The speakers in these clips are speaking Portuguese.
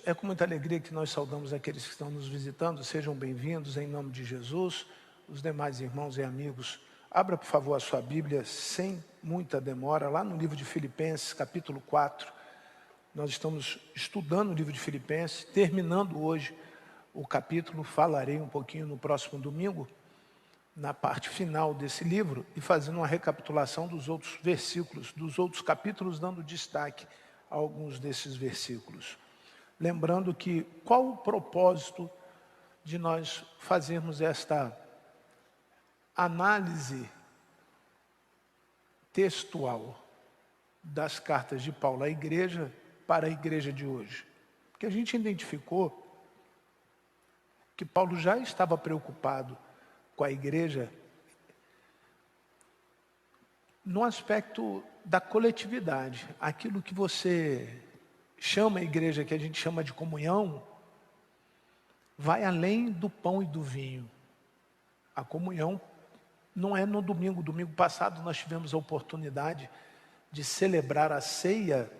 É com muita alegria que nós saudamos aqueles que estão nos visitando. Sejam bem-vindos em nome de Jesus. Os demais irmãos e amigos, abra por favor a sua Bíblia sem muita demora, lá no livro de Filipenses, capítulo 4. Nós estamos estudando o livro de Filipenses, terminando hoje o capítulo. Falarei um pouquinho no próximo domingo, na parte final desse livro, e fazendo uma recapitulação dos outros versículos, dos outros capítulos, dando destaque a alguns desses versículos. Lembrando que qual o propósito de nós fazermos esta análise textual das cartas de Paulo à igreja para a igreja de hoje? Porque a gente identificou que Paulo já estava preocupado com a igreja no aspecto da coletividade. Aquilo que você chama a igreja, que a gente chama de comunhão, vai além do pão e do vinho. A comunhão não é no domingo. Domingo passado nós tivemos a oportunidade de celebrar a ceia,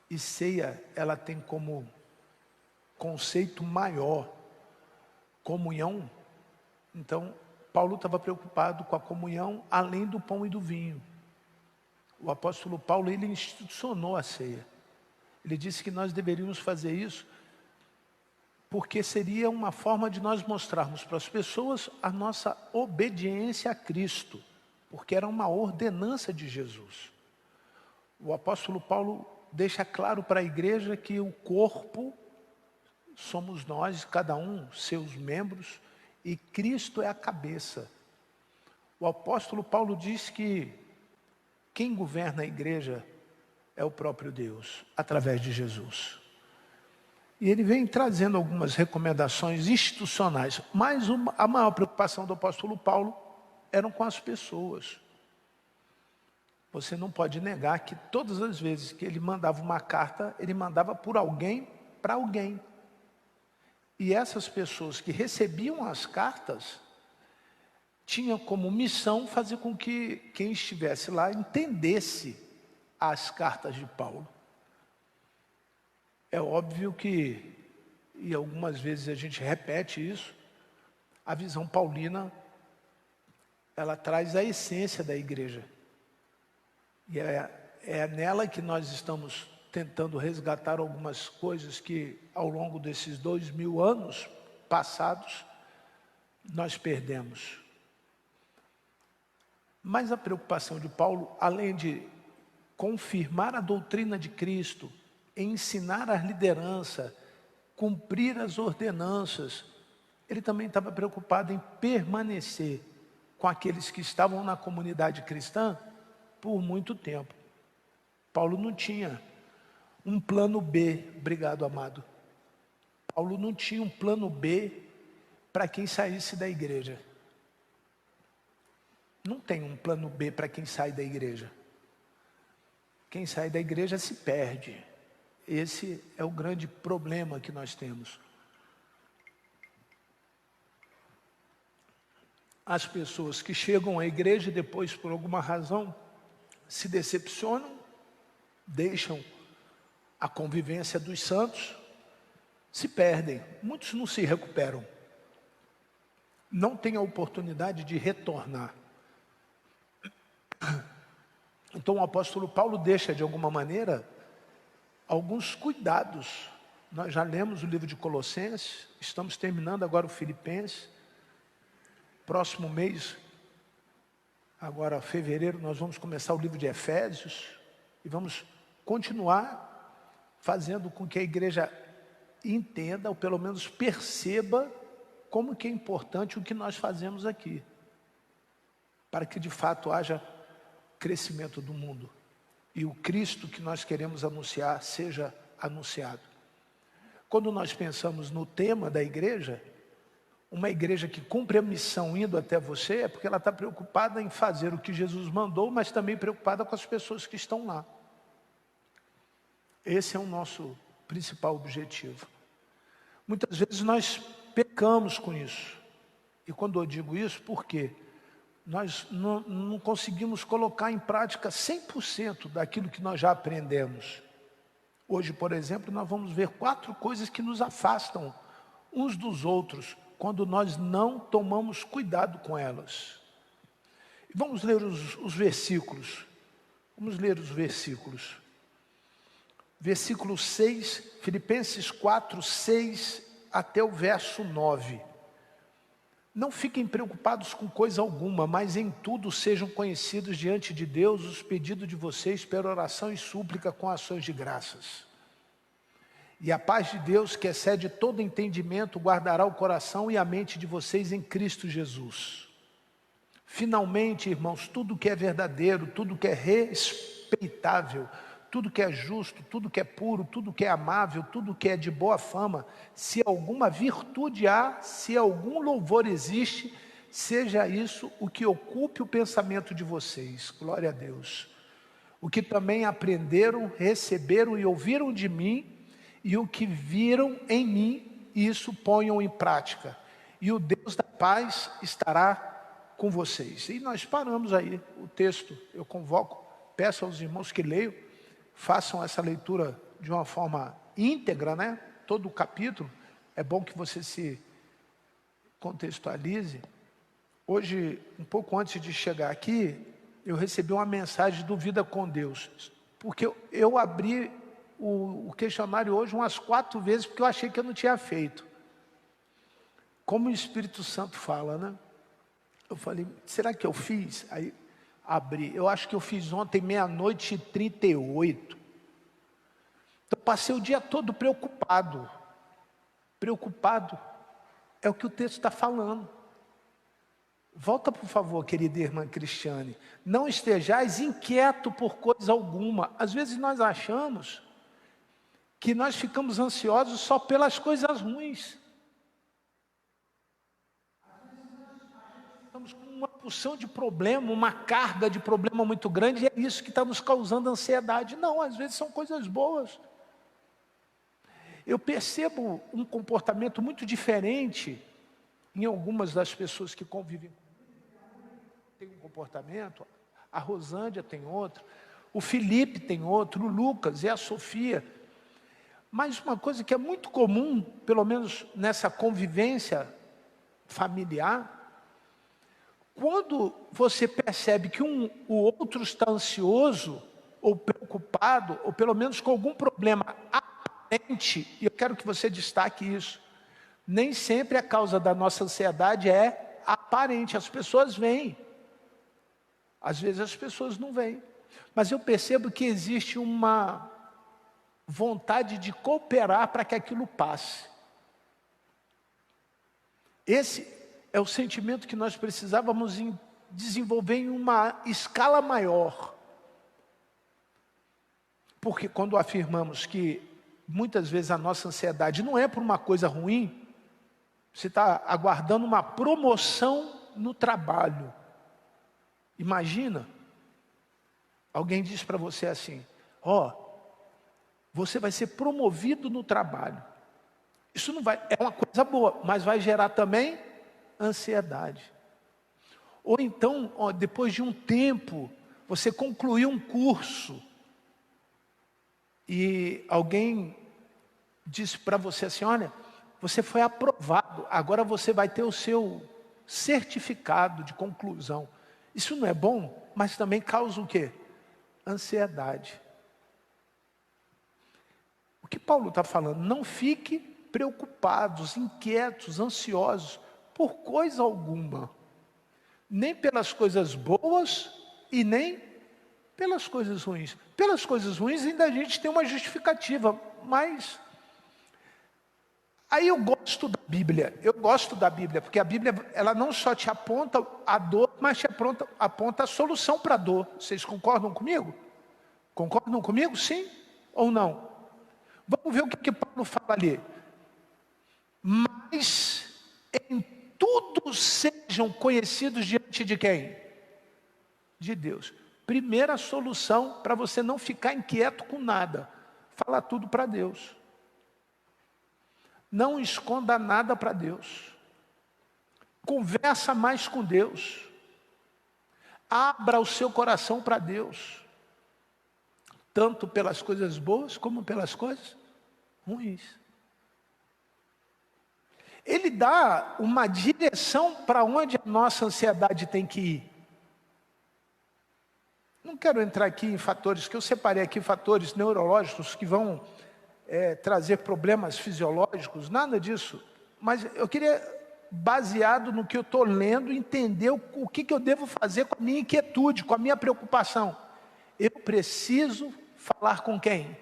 e ceia, ela tem como conceito maior comunhão. Então, Paulo estava preocupado com a comunhão além do pão e do vinho. O apóstolo Paulo, ele institucionou a ceia. Ele disse que nós deveríamos fazer isso porque seria uma forma de nós mostrarmos para as pessoas a nossa obediência a Cristo, porque era uma ordenança de Jesus. O apóstolo Paulo deixa claro para a igreja que o corpo somos nós, cada um seus membros, e Cristo é a cabeça. O apóstolo Paulo diz que quem governa a igreja é o próprio Deus, através de Jesus. E ele vem trazendo algumas recomendações institucionais, mas a maior preocupação do apóstolo Paulo eram com as pessoas. Você não pode negar que todas as vezes que ele mandava uma carta, ele mandava por alguém para alguém. E essas pessoas que recebiam as cartas tinham como missão fazer com que quem estivesse lá entendesse as cartas de Paulo. É óbvio que, e algumas vezes a gente repete isso, a visão paulina, ela traz a essência da igreja. E é nela que nós estamos tentando resgatar algumas coisas que, ao longo desses 2000 anos passados, nós perdemos. Mas a preocupação de Paulo, além de confirmar a doutrina de Cristo, ensinar a liderança, cumprir as ordenanças, ele também estava preocupado em permanecer com aqueles que estavam na comunidade cristã por muito tempo. Paulo não tinha um plano B, obrigado, amado. Paulo não tinha um plano B para quem saísse da igreja. Não tem um plano B para quem sai da igreja. Quem sai da igreja se perde. Esse é o grande problema que nós temos. As pessoas que chegam à igreja e depois, por alguma razão, se decepcionam, deixam a convivência dos santos, se perdem. Muitos não se recuperam. Não têm a oportunidade de retornar. Então o apóstolo Paulo deixa, de alguma maneira, alguns cuidados. Nós já lemos o livro de Colossenses, estamos terminando agora o Filipenses. Próximo mês, agora fevereiro, nós vamos começar o livro de Efésios e vamos continuar fazendo com que a igreja entenda, ou pelo menos perceba, como que é importante o que nós fazemos aqui, para que de fato haja crescimento do mundo e o Cristo que nós queremos anunciar seja anunciado. Quando nós pensamos no tema da igreja, uma igreja que cumpre a missão indo até você, é porque ela está preocupada em fazer o que Jesus mandou, mas também preocupada com as pessoas que estão lá. Esse é o nosso principal objetivo. Muitas vezes nós pecamos com isso. E quando eu digo isso, por quê? Nós não conseguimos colocar em prática 100% daquilo que nós já aprendemos. Hoje, por exemplo, nós vamos ver 4 coisas que nos afastam uns dos outros, quando nós não tomamos cuidado com elas. Vamos ler os versículos. Vamos ler os versículos. Versículo 6, Filipenses 4, 6 até o verso 9. Não fiquem preocupados com coisa alguma, mas em tudo sejam conhecidos diante de Deus os pedidos de vocês pela oração e súplica com ações de graças. E a paz de Deus, que excede todo entendimento, guardará o coração e a mente de vocês em Cristo Jesus. Finalmente, irmãos, tudo que é verdadeiro, tudo que é respeitável, tudo que é justo, tudo que é puro, tudo que é amável, tudo que é de boa fama, se alguma virtude há, se algum louvor existe, seja isso o que ocupe o pensamento de vocês. Glória a Deus. O que também aprenderam, receberam e ouviram de mim, e o que viram em mim, isso ponham em prática. E o Deus da paz estará com vocês. E nós paramos aí o texto. Eu convoco, peço aos irmãos que leiam, façam essa leitura de uma forma íntegra, né? Todo o capítulo. É bom que você se contextualize. Hoje, um pouco antes de chegar aqui, eu recebi uma mensagem do Vida com Deus, porque eu abri o questionário hoje umas 4 vezes, porque eu achei que eu não tinha feito. Como o Espírito Santo fala, né? Eu falei, será que eu fiz? Aí abri, eu acho que eu fiz ontem 00:38. Então passei o dia todo preocupado. Preocupado é o que o texto está falando. Volta por favor, querida irmã Cristiane. Não estejais inquieto por coisa alguma. Às vezes nós achamos que nós ficamos ansiosos só pelas coisas ruins. Estamos com uma porção de problema, uma carga de problema muito grande, e é isso que está nos causando ansiedade. Não, às vezes são coisas boas. Eu percebo um comportamento muito diferente em algumas das pessoas que convivem comigo. Tem um comportamento, a Rosângela tem outro, o Felipe tem outro, o Lucas e a Sofia. Mas uma coisa que é muito comum, pelo menos nessa convivência familiar, quando você percebe que o outro está ansioso, ou preocupado, ou pelo menos com algum problema aparente, e eu quero que você destaque isso, nem sempre a causa da nossa ansiedade é aparente, as pessoas veem, às vezes as pessoas não veem, mas eu percebo que existe uma vontade de cooperar para que aquilo passe. Esse é o sentimento que nós precisávamos desenvolver em uma escala maior. Porque quando afirmamos que muitas vezes a nossa ansiedade não é por uma coisa ruim, você está aguardando uma promoção no trabalho. Imagina, alguém diz para você assim, você vai ser promovido no trabalho. Isso não vai, é uma coisa boa, mas vai gerar também ansiedade. Ou então, depois de um tempo, você concluiu um curso e alguém diz para você assim, olha, você foi aprovado, agora você vai ter o seu certificado de conclusão. Isso não é bom, mas também causa o quê? Ansiedade. O que Paulo está falando? Não fique preocupados, inquietos, ansiosos por coisa alguma. Nem pelas coisas boas e nem pelas coisas ruins. Pelas coisas ruins ainda a gente tem uma justificativa, mas aí eu gosto da Bíblia, porque a Bíblia ela não só te aponta a dor, mas te aponta a solução para a dor. Vocês concordam comigo? Concordam comigo, sim ou não? Vamos ver o que Paulo fala ali. Mas em tudo sejam conhecidos diante de quem? De Deus. Primeira solução para você não ficar inquieto com nada. Fala tudo para Deus. Não esconda nada para Deus. Conversa mais com Deus. Abra o seu coração para Deus. tanto pelas coisas boas como pelas coisas ruins. Ele dá uma direção para onde a nossa ansiedade tem que ir. Não quero entrar aqui em fatores, que eu separei aqui fatores neurológicos que vão trazer problemas fisiológicos, nada disso. Mas eu queria, baseado no que eu estou lendo, entender o que eu devo fazer com a minha inquietude, com a minha preocupação. Eu preciso falar com quem?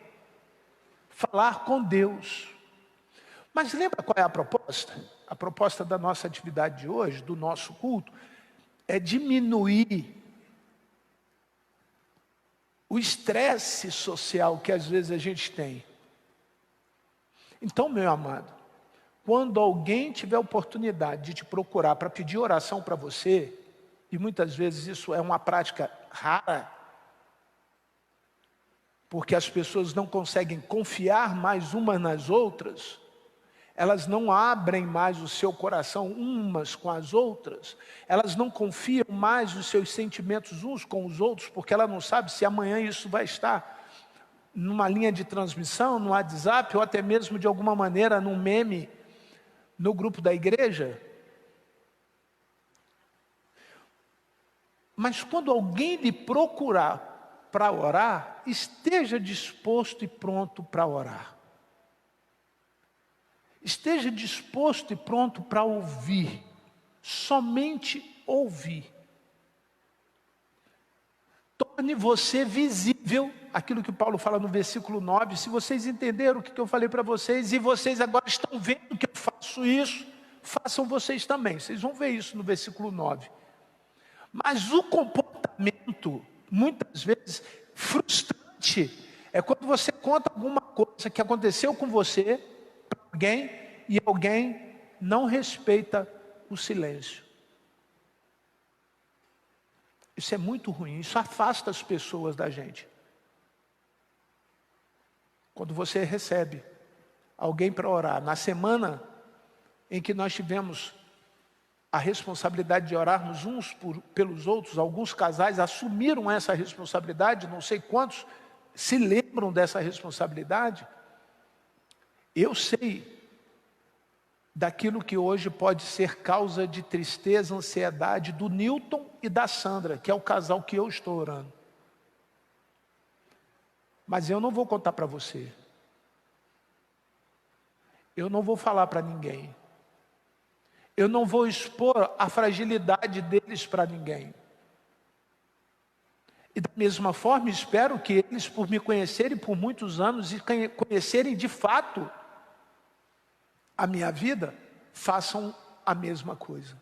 Falar com Deus. Mas lembra qual é a proposta? A proposta da nossa atividade de hoje, do nosso culto, é diminuir o estresse social que às vezes a gente tem. Então, meu amado, quando alguém tiver a oportunidade de te procurar para pedir oração para você, e muitas vezes isso é uma prática rara, porque as pessoas não conseguem confiar mais umas nas outras, elas não abrem mais o seu coração umas com as outras, elas não confiam mais os seus sentimentos uns com os outros, porque ela não sabe se amanhã isso vai estar numa linha de transmissão, no WhatsApp, ou até mesmo de alguma maneira num meme no grupo da igreja. Mas quando alguém lhe procurar para orar, esteja disposto e pronto para orar. Esteja disposto e pronto para ouvir, somente ouvir. Torne você visível, aquilo que Paulo fala no versículo 9, se vocês entenderam o que eu falei para vocês, e vocês agora estão vendo que eu faço isso, façam vocês também, vocês vão ver isso no versículo 9. Mas o comportamento, muitas vezes, frustrante, é quando você conta alguma coisa que aconteceu com você, para alguém, e alguém não respeita o silêncio. Isso é muito ruim, isso afasta as pessoas da gente. Quando você recebe alguém para orar, na semana em que nós tivemos a responsabilidade de orarmos uns pelos outros, alguns casais assumiram essa responsabilidade, não sei quantos se lembram dessa responsabilidade. Eu sei daquilo que hoje pode ser causa de tristeza, ansiedade do Newton e da Sandra, que é o casal que eu estou orando. Mas eu não vou contar para você. Eu não vou falar para ninguém. Eu não vou expor a fragilidade deles para ninguém. E da mesma forma, espero que eles, por me conhecerem por muitos anos e conhecerem de fato a minha vida, façam a mesma coisa.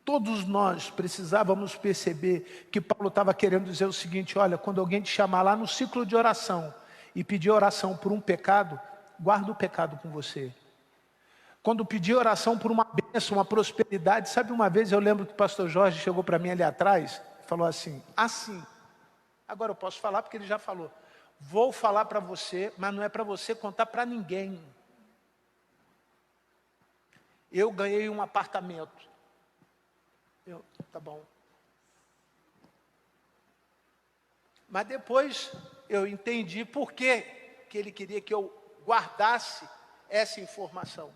Todos nós precisávamos perceber que Paulo estava querendo dizer o seguinte: olha, quando alguém te chamar lá no ciclo de oração e pedir oração por um pecado, guarda o pecado com você. Quando pedir oração por uma bênção, uma prosperidade, sabe, uma vez eu lembro que o pastor Jorge chegou para mim ali atrás e falou assim, agora eu posso falar porque ele já falou, vou falar para você, mas não é para você contar para ninguém. Eu ganhei um apartamento. Tá bom. Mas depois eu entendi por que ele queria que eu guardasse essa informação.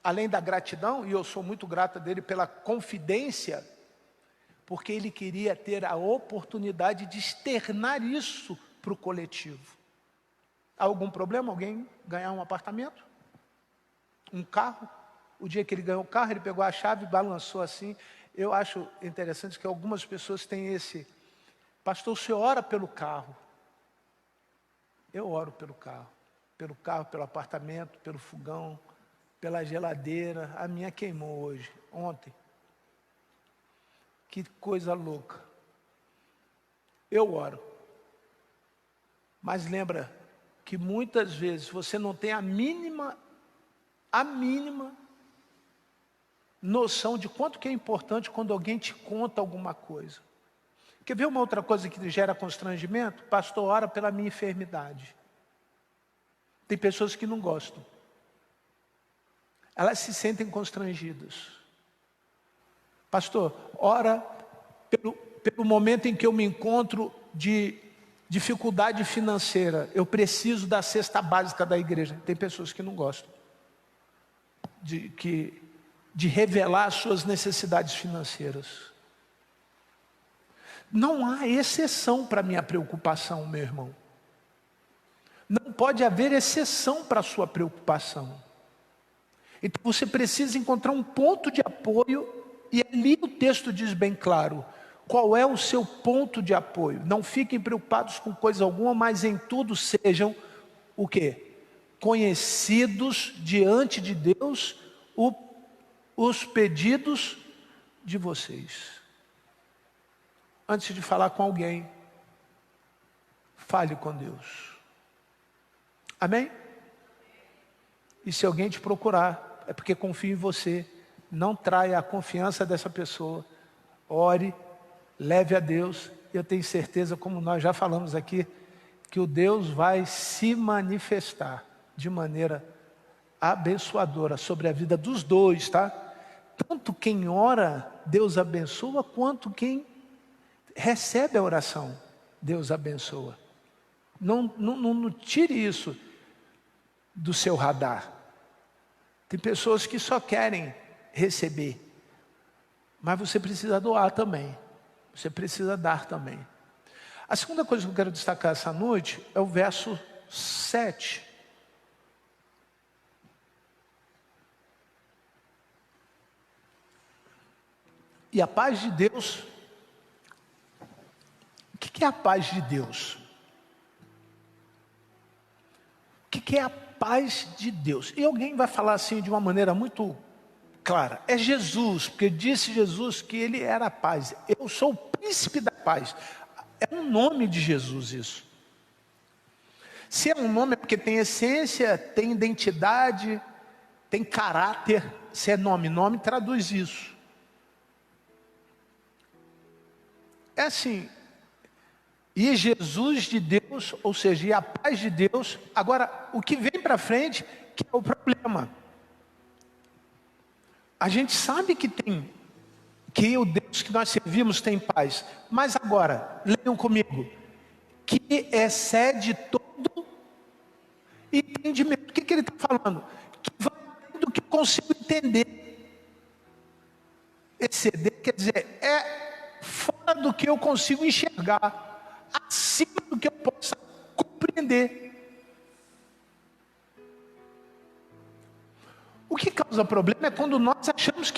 Além da gratidão, e eu sou muito grata dele pela confidência, porque ele queria ter a oportunidade de externar isso para o coletivo. Há algum problema alguém ganhar um apartamento? Um carro? O dia que ele ganhou o carro, ele pegou a chave e balançou assim. Eu acho interessante que algumas pessoas têm esse... Pastor, você ora pelo carro? Eu oro pelo carro, pelo apartamento, pelo fogão, pela geladeira. A minha queimou hoje, ontem. Que coisa louca. Eu oro. Mas lembra que muitas vezes você não tem a mínima noção de quanto que é importante quando alguém te conta alguma coisa. Quer ver uma outra coisa que gera constrangimento? Pastor, ora pela minha enfermidade. Tem pessoas que não gostam. Elas se sentem constrangidas. Pastor, ora pelo momento em que eu me encontro de dificuldade financeira, eu preciso da cesta básica da igreja. Tem pessoas que não gostam de revelar as suas necessidades financeiras. Não há exceção para a minha preocupação, meu irmão. Não pode haver exceção para a sua preocupação. Então você precisa encontrar um ponto de apoio, e ali o texto diz bem claro, qual é o seu ponto de apoio. Não fiquem preocupados com coisa alguma, mas em tudo sejam o quê? Conhecidos diante de Deus os pedidos de vocês. Antes de falar com alguém, fale com Deus. Amém? E se alguém te procurar, é porque confia em você. Não traia a confiança dessa pessoa. Ore, leve a Deus. Eu tenho certeza, como nós já falamos aqui, que o Deus vai se manifestar de maneira abençoadora sobre a vida dos dois, tá? Tanto quem ora, Deus abençoa, quanto quem recebe a oração, Deus abençoa. Não tire isso do seu radar. Tem pessoas que só querem receber, mas você precisa doar também. Você precisa dar também. A segunda coisa que eu quero destacar essa noite é o verso 7. E a paz de Deus. O que é a paz de Deus? O que é a paz de Deus? E alguém vai falar assim de uma maneira muito clara. É Jesus, porque disse Jesus que ele era a paz. Eu sou o príncipe da paz. É um nome de Jesus isso. Se é um nome é porque tem essência, tem identidade, tem caráter. Se é nome, nome traduz isso. É assim. E Jesus de Deus, ou seja, e a paz de Deus. Agora, o que vem para frente, que é o problema. A gente sabe que o Deus que nós servimos tem paz. Mas agora, leiam comigo. Que excede todo entendimento. O que ele está falando? Que vai além do que eu consigo entender. Exceder quer dizer, é fora do que eu consigo enxergar. Acima do que eu possa compreender. O que causa problema é quando nós achamos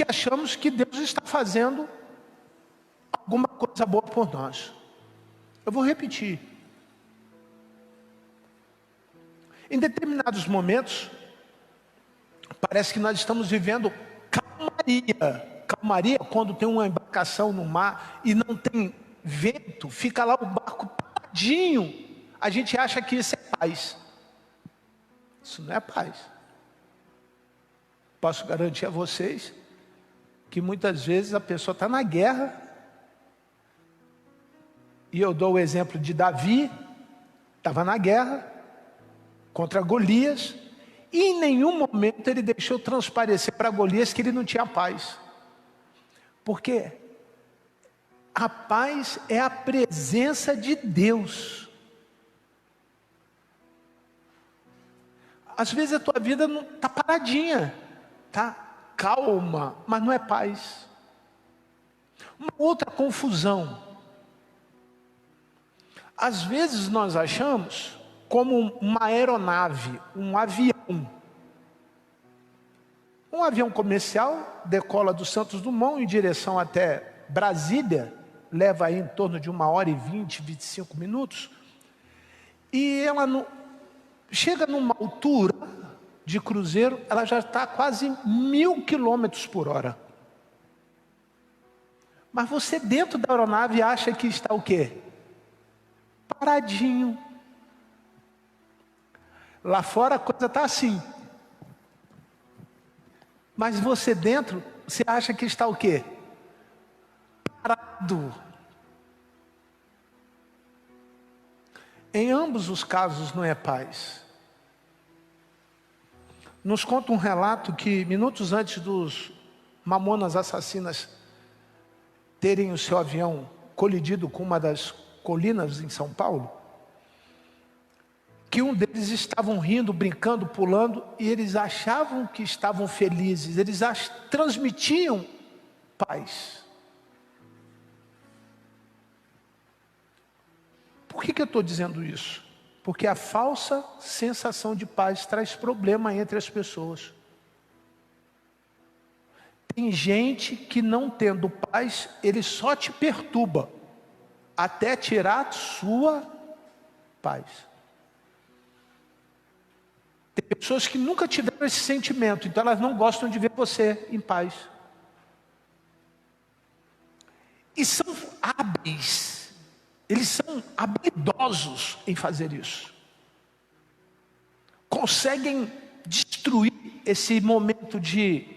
que Deus está fazendo alguma coisa boa por nós. Eu vou repetir. Em determinados momentos, parece que nós estamos vivendo calmaria. Calmaria quando tem uma embarcação no mar e não tem vento, fica lá o barco paradinho. A gente acha que isso é paz. Isso não é paz. Posso garantir a vocês que muitas vezes a pessoa está na guerra. E eu dou o exemplo de Davi, estava na guerra contra Golias, e em nenhum momento ele deixou transparecer para Golias que ele não tinha paz. Por quê? A paz é a presença de Deus. Às vezes a tua vida não está paradinha, está calma, mas não é paz. Uma outra confusão. Às vezes nós achamos como uma aeronave, um avião. Um avião comercial decola do Santos Dumont em direção até Brasília, leva aí em torno de 1h20, 25 minutos, e ela chega numa altura de cruzeiro, ela já está quase 1000 km/h. Mas você dentro da aeronave acha que está o quê? Paradinho. Lá fora a coisa está assim. Mas você dentro, você acha que está o quê? Parado. Em ambos os casos não é paz. Nos conta um relato que minutos antes dos Mamonas Assassinas terem o seu avião colidido com uma das Colinas, em São Paulo, que um deles estavam rindo, brincando, pulando, e eles achavam que estavam felizes, eles transmitiam paz. Por que eu estou dizendo isso? Porque a falsa sensação de paz traz problema entre as pessoas. Tem gente que, não tendo paz, ele só te perturba até tirar sua paz. Tem pessoas que nunca tiveram esse sentimento, então elas não gostam de ver você em paz. E são hábeis, eles são habilidosos em fazer isso. Conseguem destruir esse momento de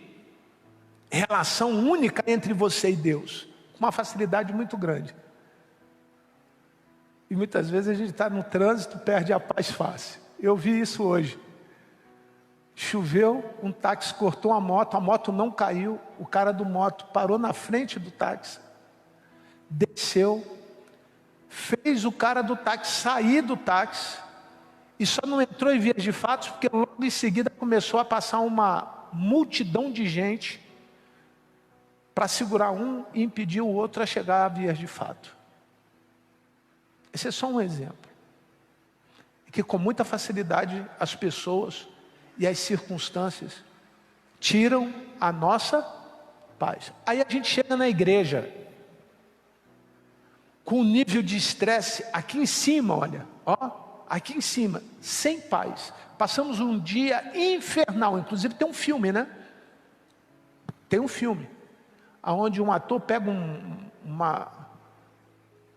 relação única entre você e Deus, com uma facilidade muito grande. E muitas vezes a gente está no trânsito, perde a paz fácil. Eu vi isso hoje. Choveu, um táxi cortou a moto não caiu, o cara do moto parou na frente do táxi, desceu, fez o cara do táxi sair do táxi, e só não entrou em vias de fato, porque logo em seguida começou a passar uma multidão de gente, para segurar um e impedir o outro a chegar a vias de fato. Esse é só um exemplo. É que com muita facilidade as pessoas e as circunstâncias tiram a nossa paz. Aí a gente chega na igreja com um nível de estresse aqui em cima, olha, aqui em cima, sem paz. Passamos um dia infernal, inclusive tem um filme, né? Tem um filme, onde um ator pega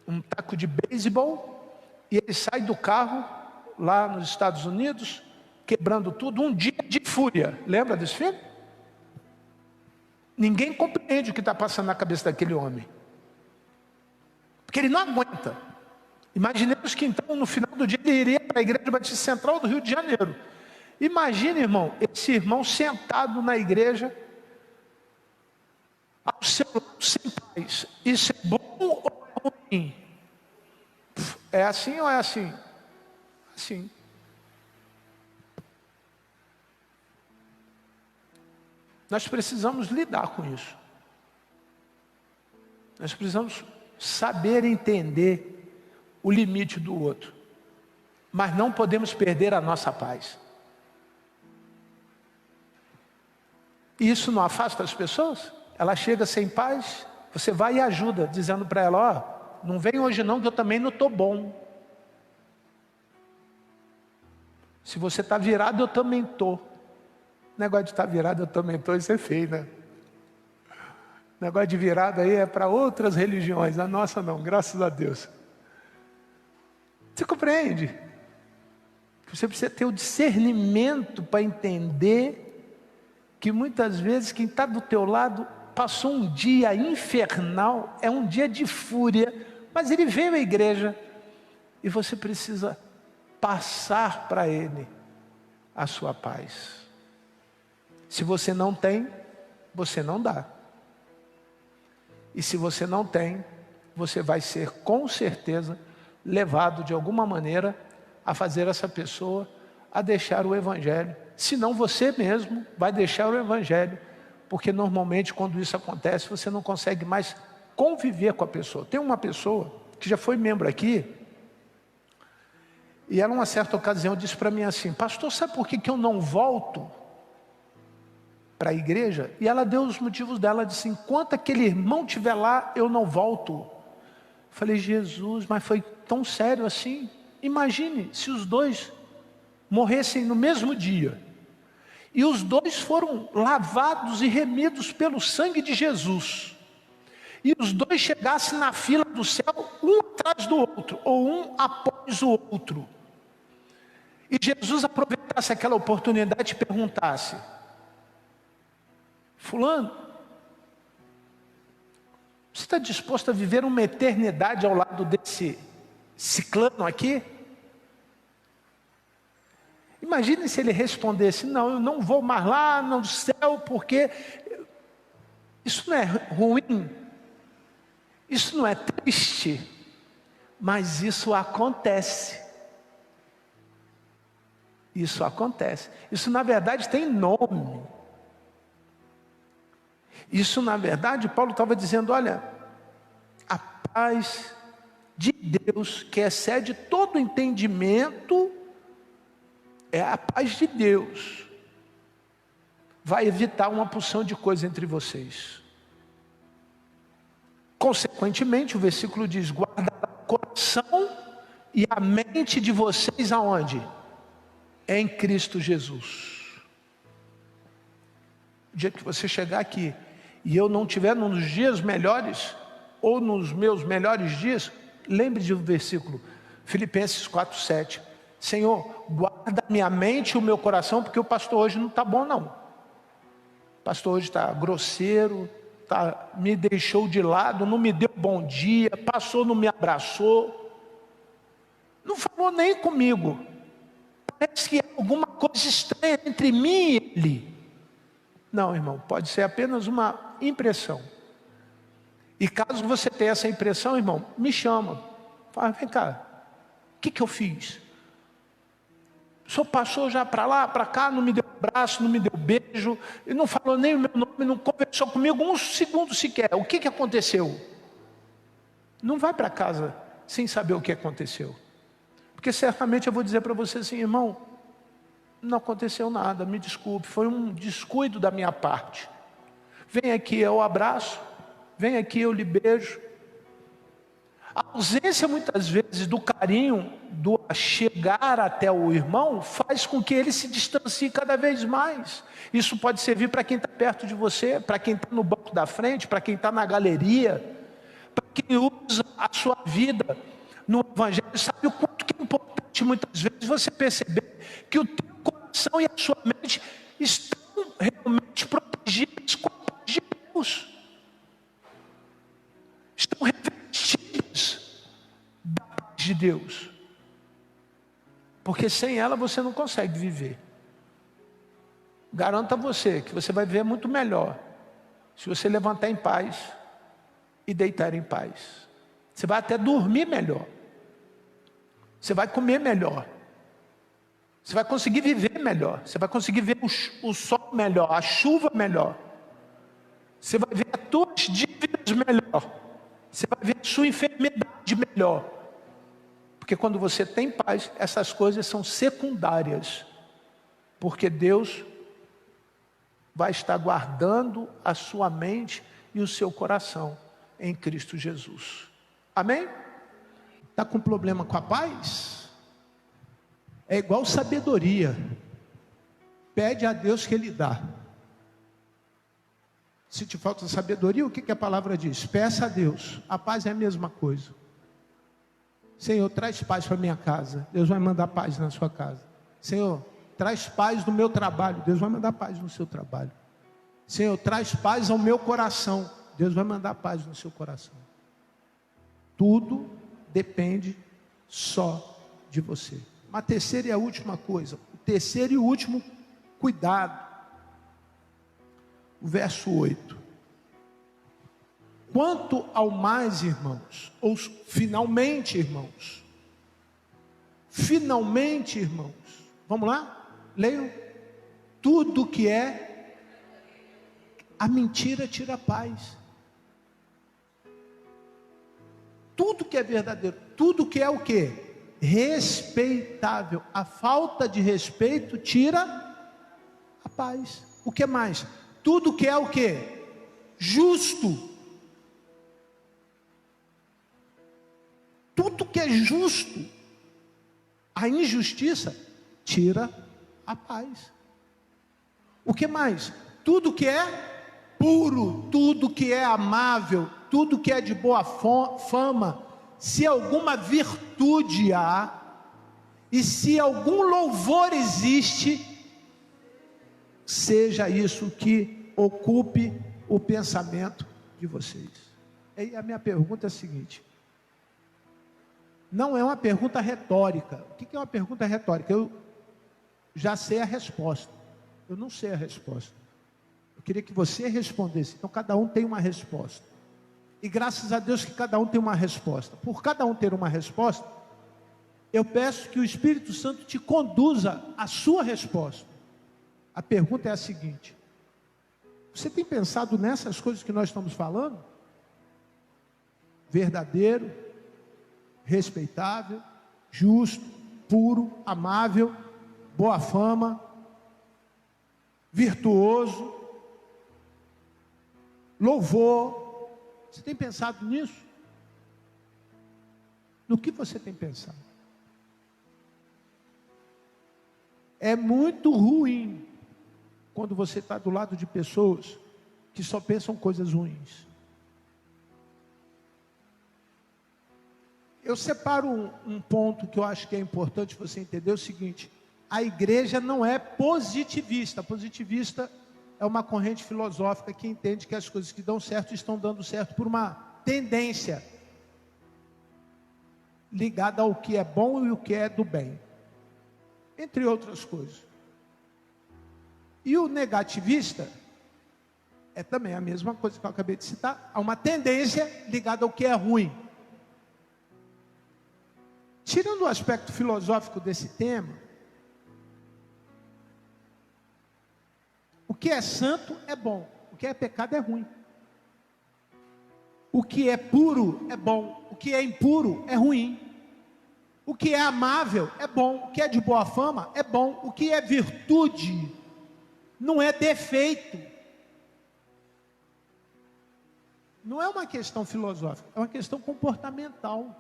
um taco de beisebol e ele sai do carro lá nos Estados Unidos, quebrando tudo, um dia de fúria. Lembra desse filme? Ninguém compreende o que está passando na cabeça daquele homem, porque ele não aguenta. Imaginemos que então no final do dia ele iria para a Igreja Batista Central do Rio de Janeiro. Imagine, irmão, esse irmão sentado na igreja, ao seu lado, sem paz. Isso é bom ou é ruim? É assim ou é assim? Assim. Nós precisamos lidar com isso. Nós precisamos saber entender o limite do outro. Mas não podemos perder a nossa paz. E isso não afasta as pessoas? Ela chega sem paz, você vai e ajuda, dizendo para ela, não vem hoje não, que eu também não estou bom. Se você está virado, eu também estou. Negócio de estar virado, eu também estou, isso é feio, né? Negócio de virado aí é para outras religiões, a nossa não, graças a Deus. Você compreende? Você precisa ter o discernimento para entender que muitas vezes quem está do teu lado passou um dia infernal, é um dia de fúria, mas ele veio à igreja e você precisa passar para ele a sua paz. Se você não tem, você não dá. E se você não tem, você vai ser com certeza levado de alguma maneira a fazer essa pessoa a deixar o Evangelho. Se não, você mesmo vai deixar o Evangelho, porque normalmente quando isso acontece, você não consegue mais conviver com a pessoa. Tem uma pessoa que já foi membro aqui, e ela, numa certa ocasião, disse para mim assim: pastor, sabe por que eu não volto para a igreja? E ela deu os motivos dela, disse: enquanto aquele irmão estiver lá, eu não volto. Falei: Jesus, mas foi tão sério assim? Imagine se os dois morressem no mesmo dia, e os dois foram lavados e remidos pelo sangue de Jesus, e os dois chegassem na fila do céu, um atrás do outro, ou um após o outro, e Jesus aproveitasse aquela oportunidade e perguntasse: fulano, você está disposto a viver uma eternidade ao lado desse ciclano aqui? Imagine se ele respondesse: não, eu não vou mais lá no céu, porque isso não é ruim, isso não é triste. Mas isso acontece. Isso acontece. Isso na verdade tem nome. Isso na verdade, Paulo estava dizendo, olha, a paz de Deus, que excede todo entendimento, é a paz de Deus, vai evitar uma porção de coisa entre vocês. Consequentemente, o versículo diz, guardará o coração e a mente de vocês aonde? Em Cristo Jesus. O dia que você chegar aqui e eu não estiver nos dias melhores, ou nos meus melhores dias, lembre do versículo, Filipenses 4:7. Senhor, guarda minha mente e o meu coração, porque o pastor hoje não está bom não. O pastor hoje está grosseiro, me deixou de lado, não me deu bom dia, passou, não me abraçou, não falou nem comigo. Parece que há alguma coisa estranha entre mim e ele. Não, irmão, pode ser apenas uma impressão. E caso você tenha essa impressão, irmão, me chama. Fala, vem cá, o que eu fiz? O senhor passou já para lá, para cá, não me deu abraço, não me deu beijo, e não falou nem o meu nome, não conversou comigo um segundo sequer. O que aconteceu? Não vai para casa sem saber o que aconteceu. Porque certamente eu vou dizer para você assim, irmão, não aconteceu nada, me desculpe, foi um descuido da minha parte. Vem aqui, eu abraço, vem aqui, eu lhe beijo. A ausência muitas vezes do carinho, do chegar até o irmão, faz com que ele se distancie cada vez mais. Isso pode servir para quem está perto de você, para quem está no banco da frente, para quem está na galeria, para quem usa a sua vida no evangelho. Sabe o quanto que é importante muitas vezes você perceber que o teu coração e a sua mente estão realmente protegidos com a paz de Deus. Estão revestidos da paz de Deus. Porque sem ela você não consegue viver. Garanto a você que você vai viver muito melhor se você levantar em paz e deitar em paz. Você vai até dormir melhor. Você vai comer melhor. Você vai conseguir viver melhor. Você vai conseguir ver o sol melhor, a chuva melhor. Você vai ver as suas dívidas melhor. Você vai ver a sua enfermidade melhor. Porque quando você tem paz, essas coisas são secundárias. Porque Deus vai estar guardando a sua mente e o seu coração em Cristo Jesus. Amém? Está com problema com a paz? É igual sabedoria. Pede a Deus que Ele dá. Se te falta sabedoria, o que a palavra diz? Peça a Deus. A paz é a mesma coisa. Senhor, traz paz para minha casa. Deus vai mandar paz na sua casa. Senhor, traz paz no meu trabalho. Deus vai mandar paz no seu trabalho. Senhor, traz paz ao meu coração. Deus vai mandar paz no seu coração. Tudo depende só de você. Uma terceira e a última coisa. O terceiro e último cuidado. O verso 8. Quanto ao mais, irmãos, ou finalmente, irmãos. Finalmente, irmãos. Vamos lá? Leiam. Tudo que é a mentira tira a paz. Tudo que é verdadeiro, tudo que é o quê? Respeitável. A falta de respeito tira a paz. O que mais? Tudo que é o quê? Justo. Tudo que é justo. A injustiça tira a paz. O que mais? Tudo que é puro, tudo que é amável, tudo que é de boa fama, se alguma virtude há, e se algum louvor existe, seja isso que ocupe o pensamento de vocês. E a minha pergunta é a seguinte, não é uma pergunta retórica. O que é uma pergunta retórica? Eu já sei a resposta, eu não sei a resposta. Eu queria que você respondesse, então cada um tem uma resposta. E graças a Deus que cada um tem uma resposta. Por cada um ter uma resposta, eu peço que o Espírito Santo te conduza à sua resposta. A pergunta é a seguinte: você tem pensado nessas coisas que nós estamos falando? Verdadeiro, respeitável, justo, puro, amável, boa fama, virtuoso, louvor. Você tem pensado nisso? No que você tem pensado? É muito ruim quando você está do lado de pessoas que só pensam coisas ruins. Eu separo um ponto que eu acho que é importante você entender: o seguinte: a igreja não é positivista. Positivista é uma corrente filosófica que entende que as coisas que dão certo estão dando certo por uma tendência ligada ao que é bom e o que é do bem, entre outras coisas. E o negativista é também a mesma coisa que eu acabei de citar. Há uma tendência ligada ao que é ruim. Tirando o aspecto filosófico desse tema, o que é santo é bom, o que é pecado é ruim. O que é puro é bom, o que é impuro é ruim. O que é amável é bom, o que é de boa fama é bom, o que é virtude não é defeito. Não é uma questão filosófica, é uma questão comportamental.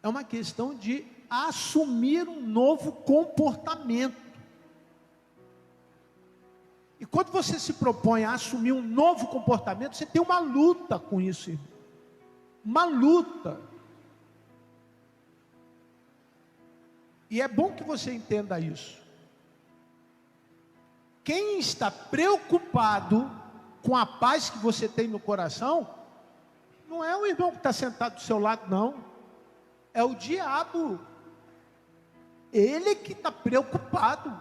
É uma questão de assumir um novo comportamento. E quando você se propõe a assumir um novo comportamento, você tem uma luta com isso, irmão. Uma luta. E é bom que você entenda isso. Quem está preocupado com a paz que você tem no coração, não é o irmão que está sentado do seu lado, não. É o diabo. Ele que está preocupado.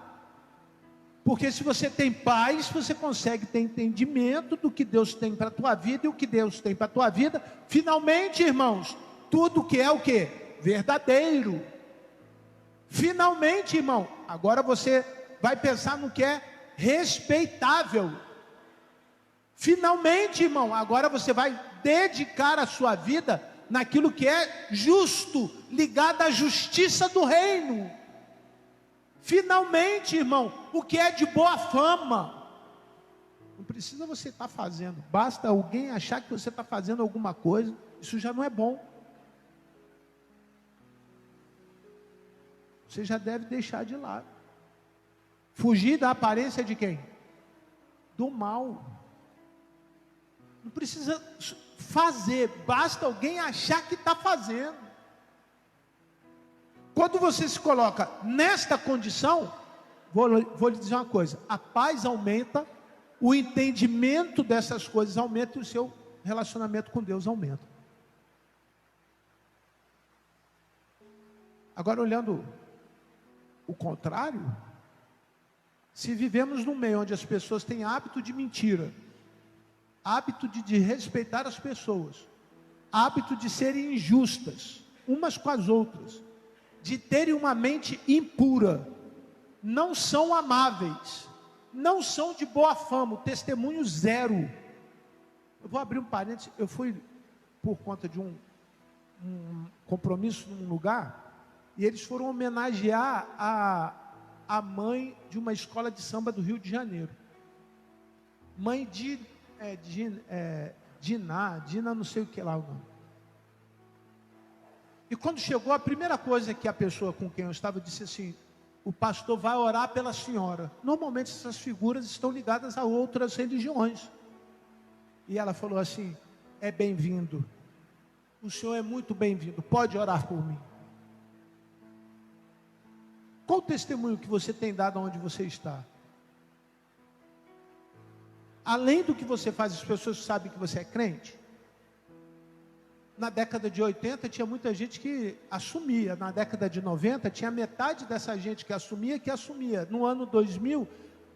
Porque se você tem paz, você consegue ter entendimento do que Deus tem para a tua vida. E o que Deus tem para a tua vida, finalmente, irmãos, tudo que é o que? Verdadeiro. Finalmente, irmão, agora você vai pensar no que é respeitável. Finalmente, irmão, agora você vai dedicar a sua vida naquilo que é justo, ligado à justiça do reino. Finalmente, irmão, o que é de boa fama. Não precisa você estar fazendo, basta alguém achar que você está fazendo alguma coisa, isso já não é bom. Você já deve deixar de lado. Fugir da aparência de quem? Do mal. Não precisa fazer, basta alguém achar que está fazendo. Quando você se coloca nesta condição, vou lhe dizer uma coisa: a paz aumenta, o entendimento dessas coisas aumenta e o seu relacionamento com Deus aumenta. Agora, olhando o contrário, se vivemos num meio onde as pessoas têm hábito de mentira, hábito de desrespeitar as pessoas, hábito de serem injustas umas com as outras, de terem uma mente impura, não são amáveis, não são de boa fama, o testemunho zero. Eu vou abrir um parênteses. Eu fui por conta de um compromisso num lugar, e eles foram homenagear a mãe de uma escola de samba do Rio de Janeiro. Mãe de Dina não sei o que lá o nome. E quando chegou, a primeira coisa que a pessoa com quem eu estava disse assim: o pastor vai orar pela senhora. Normalmente essas figuras estão ligadas a outras religiões. E ela falou assim: é bem-vindo, o senhor é muito bem-vindo, pode orar por mim. Qual o testemunho que você tem dado onde você está? Além do que você faz, as pessoas sabem que você é crente? Na década de 80 tinha muita gente que assumia. Na década de 90 tinha metade dessa gente que assumia. No ano 2000,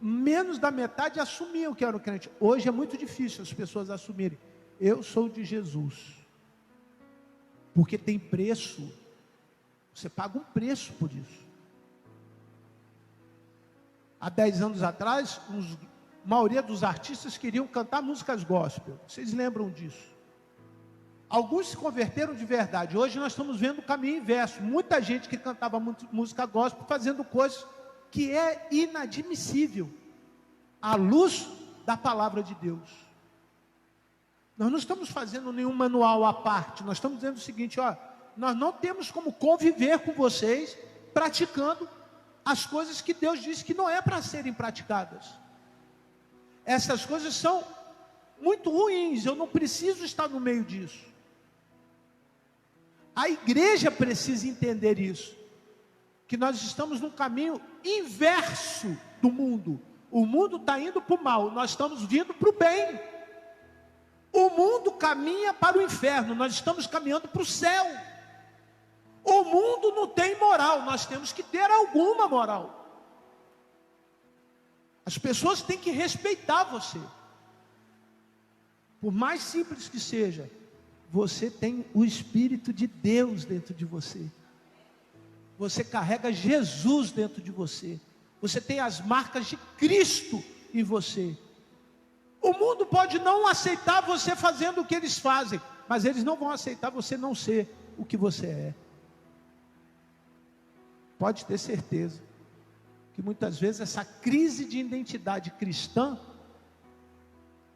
menos da metade assumiam que eram crentes. Hoje é muito difícil as pessoas assumirem: eu sou de Jesus. Porque tem preço. Você paga um preço por isso. Há 10 anos atrás, a maioria dos artistas queriam cantar músicas gospel. Vocês lembram disso? Alguns se converteram de verdade. Hoje nós estamos vendo o caminho inverso. Muita gente que cantava música gospel fazendo coisas que é inadmissível à luz da palavra de Deus. Nós não estamos fazendo nenhum manual à parte. Nós estamos dizendo o seguinte: ó, nós não temos como conviver com vocês praticando as coisas que Deus disse que não é para serem praticadas. Essas coisas são muito ruins. Eu não preciso estar no meio disso. A igreja precisa entender isso, que nós estamos num caminho inverso do mundo. O mundo está indo para o mal, nós estamos vindo para o bem. O mundo caminha para o inferno, nós estamos caminhando para o céu. O mundo não tem moral, nós temos que ter alguma moral. As pessoas têm que respeitar você. Por mais simples que seja, você tem o Espírito de Deus dentro de você. Você carrega Jesus dentro de você. Você tem as marcas de Cristo em você. O mundo pode não aceitar você fazendo o que eles fazem, mas eles não vão aceitar você não ser o que você é. Pode ter certeza que muitas vezes essa crise de identidade cristã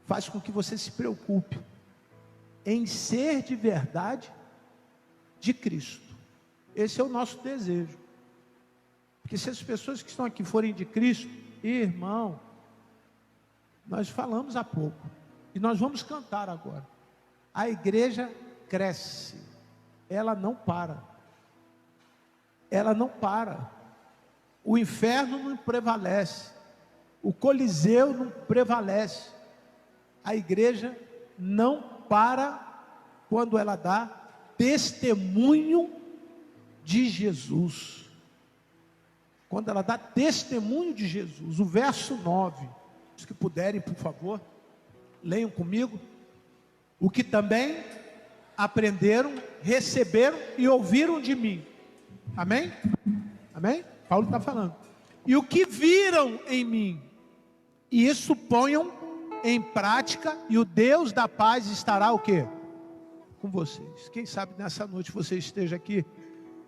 faz com que você se preocupe em ser de verdade de Cristo. Esse é o nosso desejo. Porque se as pessoas que estão aqui forem de Cristo, irmão, nós falamos há pouco, e nós vamos cantar agora. A igreja cresce, ela não para. Ela não para. O inferno não prevalece, o Coliseu não prevalece. A igreja não para quando ela dá testemunho de Jesus. Quando ela dá testemunho de Jesus. O verso 9, os que puderem, por favor, leiam comigo. O que também aprenderam, receberam e ouviram de mim. Amém? Amém? Paulo está falando. E o que viram em mim, e isso ponham em prática, e o Deus da paz estará o quê? Com vocês. Quem sabe nessa noite você esteja aqui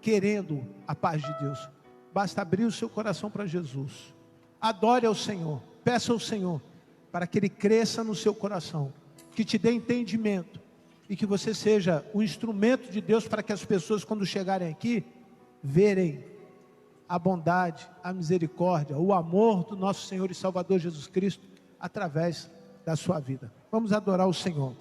querendo a paz de Deus. Basta abrir o seu coração para Jesus. Adore ao Senhor. Peça ao Senhor para que Ele cresça no seu coração, que te dê entendimento e que você seja um instrumento de Deus para que as pessoas, quando chegarem aqui, verem a bondade, a misericórdia, o amor do nosso Senhor e Salvador Jesus Cristo através da sua vida. Vamos adorar o Senhor.